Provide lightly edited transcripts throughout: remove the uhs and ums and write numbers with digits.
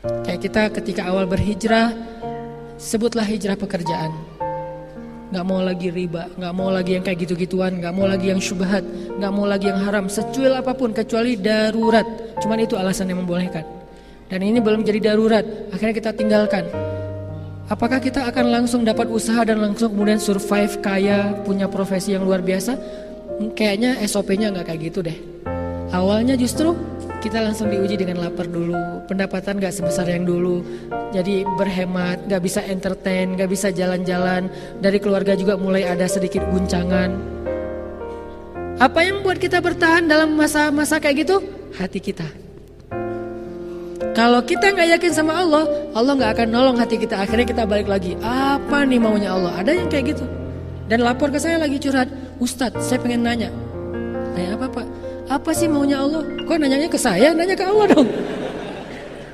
Kayak kita ketika awal berhijrah, sebutlah hijrah pekerjaan. Gak mau lagi riba, gak mau lagi yang kayak gitu-gituan, gak mau lagi yang syubhat, gak mau lagi yang haram, secuil apapun kecuali darurat. Cuman itu alasan yang membolehkan. Dan ini belum jadi darurat, akhirnya kita tinggalkan. Apakah kita akan langsung dapat usaha dan langsung kemudian survive kaya, punya profesi yang luar biasa? Kayaknya SOP-nya gak kayak gitu deh. Awalnya justru kita langsung diuji dengan lapar dulu, pendapatan gak sebesar yang dulu, jadi berhemat, gak bisa entertain, gak bisa jalan-jalan, dari keluarga juga mulai ada sedikit guncangan. Apa yang membuat kita bertahan dalam masa-masa kayak gitu? Hati kita. Kalau kita gak yakin sama Allah, Allah gak akan nolong hati kita, akhirnya kita balik lagi, apa nih maunya Allah? Ada yang kayak gitu. Dan lapor ke saya lagi curhat, Ustadz saya pengen nanya. Nanya apa Pak? Apa sih maunya Allah? Kok nanyanya ke saya? Nanya ke Allah dong.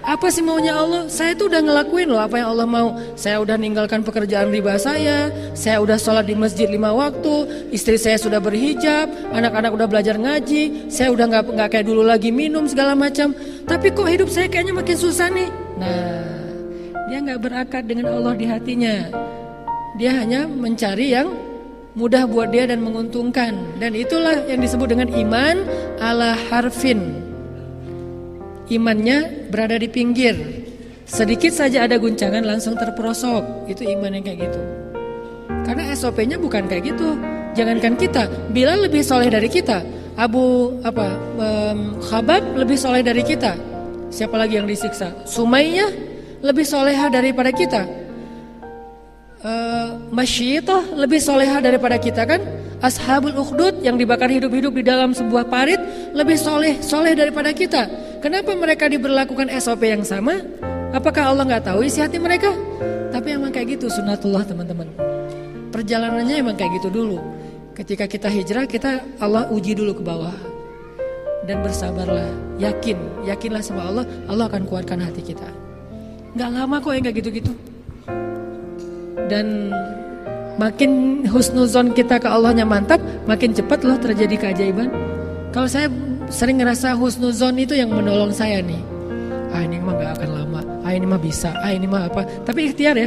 Apa sih maunya Allah? Saya tuh udah ngelakuin loh apa yang Allah mau. Saya udah ninggalkan pekerjaan riba saya udah sholat di masjid 5 waktu, istri saya sudah berhijab, anak-anak udah belajar ngaji, saya udah nggak kayak dulu lagi minum segala macam. Tapi kok hidup saya kayaknya makin susah nih. Nah, dia nggak berakar dengan Allah di hatinya. Dia hanya mencari yang mudah buat dia dan menguntungkan. Dan itulah yang disebut dengan iman ala harfin. Imannya berada di pinggir. Sedikit saja ada guncangan langsung terperosok. Itu iman yang kayak gitu. Karena SOP-nya bukan kayak gitu. Jangankan kita, Bilal lebih soleh dari kita. Khabab lebih soleh dari kita. Siapa lagi yang disiksa? Sumayyah lebih soleha daripada kita. Masyidah lebih soleha daripada kita kan. Ashabul Ukhdud yang dibakar hidup-hidup di dalam sebuah parit lebih soleh daripada kita. Kenapa mereka diberlakukan SOP yang sama? Apakah Allah gak tahu isi hati mereka? Tapi emang kayak gitu sunnatullah teman-teman. Perjalanannya emang kayak gitu dulu. Ketika kita hijrah, Allah uji dulu ke bawah. Dan bersabarlah, yakinlah sama Allah, Allah akan kuatkan hati kita. Gak lama kok yang kayak gitu-gitu. Dan makin husnuzon kita ke Allahnya mantap, makin cepat loh terjadi keajaiban. Kalau saya sering ngerasa husnuzon itu yang menolong saya nih. Ini mah gak akan lama, ini mah bisa, ini mah apa. Tapi ikhtiar ya,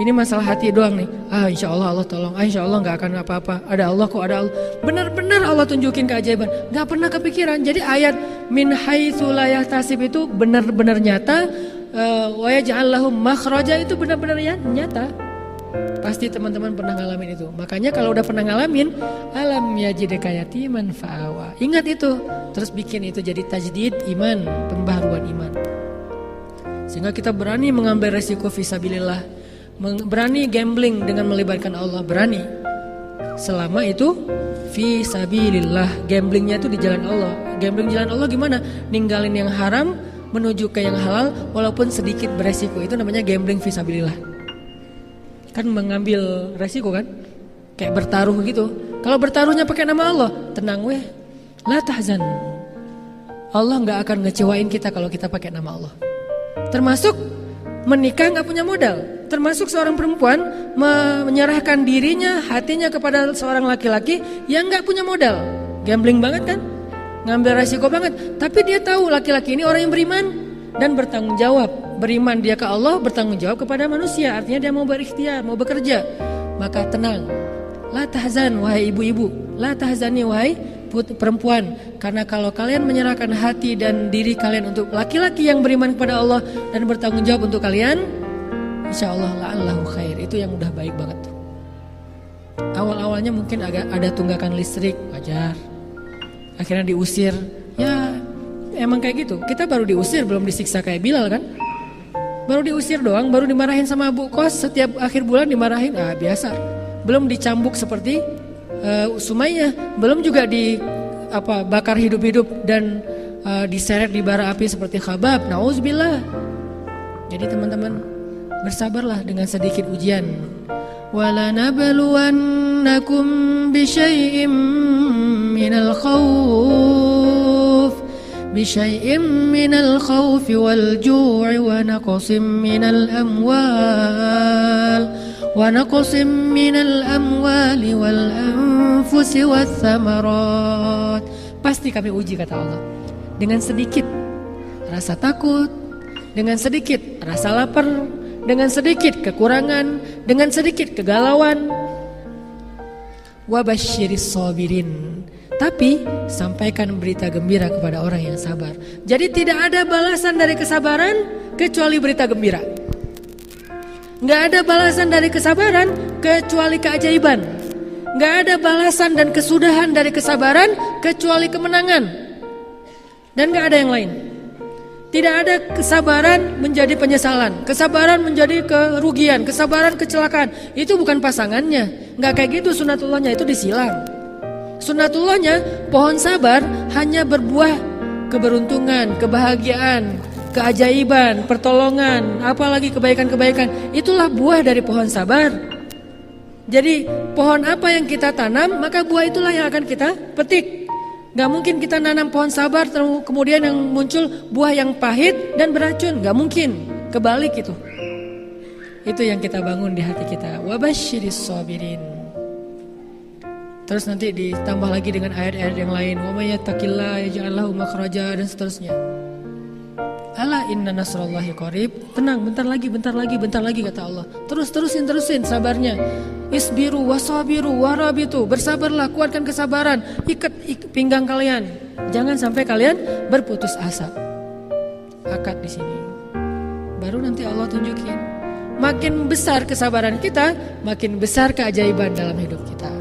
ini masalah hati doang nih. Insya Allah Allah tolong, insya Allah gak akan apa-apa. Ada Allah kok, ada Allah. Benar-benar Allah tunjukin keajaiban. Gak pernah kepikiran. Jadi ayat min haitsu la yahtasib itu benar-benar nyata. Wa yaj'al lahum makhraja itu benar-benar nyata. Pasti teman-teman pernah ngalamin itu. Makanya kalau udah pernah ngalamin, alam yajidka yatiman fa'awa. Ingat itu, terus bikin itu jadi tajdid iman, pembaharuan iman. Sehingga kita berani mengambil resiko fisabilillah, berani gambling dengan melibatkan Allah, berani. Selama itu fisabilillah, gamblingnya itu di jalan Allah. Gambling jalan Allah gimana? Ninggalin yang haram menuju ke yang halal walaupun sedikit beresiko. Itu namanya gambling fisabilillah. Kan mengambil resiko kan, kayak bertaruh gitu. Kalau bertaruhnya pakai nama Allah, tenang weh, la tahzan. Allah nggak akan ngecewain kita kalau kita pakai nama Allah. Termasuk menikah nggak punya modal, termasuk seorang perempuan menyerahkan dirinya, hatinya kepada seorang laki-laki yang nggak punya modal. Gambling banget kan, ngambil resiko banget. Tapi dia tahu laki-laki ini orang yang beriman dan bertanggung jawab. Beriman dia ke Allah, bertanggung jawab kepada manusia. Artinya dia mau berikhtiar, mau bekerja. Maka tenang. La tahzan wahai ibu-ibu, la tahzani wahai perempuan. Karena kalau kalian menyerahkan hati dan diri kalian untuk laki-laki yang beriman kepada Allah dan bertanggung jawab untuk kalian, insyaallah la'allahu khair. Itu yang udah baik banget. Awal-awalnya mungkin agak ada tunggakan listrik, wajar. Akhirnya diusir. Ya emang kayak gitu. Kita baru diusir, belum disiksa kayak Bilal kan. Baru diusir doang, baru dimarahin sama bu kos, setiap akhir bulan dimarahin, biasa. Belum dicambuk seperti Sumayyah, belum juga bakar hidup-hidup dan diseret di bara api seperti Khabab. Nauzubillah. Jadi teman-teman, bersabarlah dengan sedikit ujian. Wala nabluwannakum bisyai'im minal khawf بشيء من الخوف والجوع ونقص من الأموال والأنفس والثمرات. Pasti kami uji kata Allah dengan sedikit rasa takut, dengan sedikit rasa lapar, dengan sedikit kekurangan, dengan sedikit kegalauan. Wabasyiris sabirin. Tapi sampaikan berita gembira kepada orang yang sabar. Jadi tidak ada balasan dari kesabaran kecuali berita gembira. Nggak ada balasan dari kesabaran kecuali keajaiban. Nggak ada balasan dan kesudahan dari kesabaran kecuali kemenangan. Dan nggak ada yang lain. Tidak ada kesabaran menjadi penyesalan, kesabaran menjadi kerugian, kesabaran kecelakaan. Itu bukan pasangannya. Nggak kayak gitu sunatullahnya, itu disilang. Sunatullahnya pohon sabar hanya berbuah keberuntungan, kebahagiaan, keajaiban, pertolongan, apalagi kebaikan-kebaikan. Itulah buah dari pohon sabar. Jadi pohon apa yang kita tanam, maka buah itulah yang akan kita petik. Gak mungkin kita nanam pohon sabar kemudian yang muncul buah yang pahit dan beracun. Gak mungkin, kebalik itu. Itu yang kita bangun di hati kita. Wabasyiris sabirin. Terus nanti ditambah lagi dengan ayat-ayat yang lain. Wa may yattaqillaha yaj'al lahu makhraja dan seterusnya. Ala inna nasrallahi qarib. Tenang, bentar lagi kata Allah. Terusin sabarnya. Isbiru wasabiru warabitu. Bersabarlah, kuatkan kesabaran. Ikat pinggang kalian. Jangan sampai kalian berputus asa. Akad di sini. Baru nanti Allah tunjukin. Makin besar kesabaran kita, makin besar keajaiban dalam hidup kita.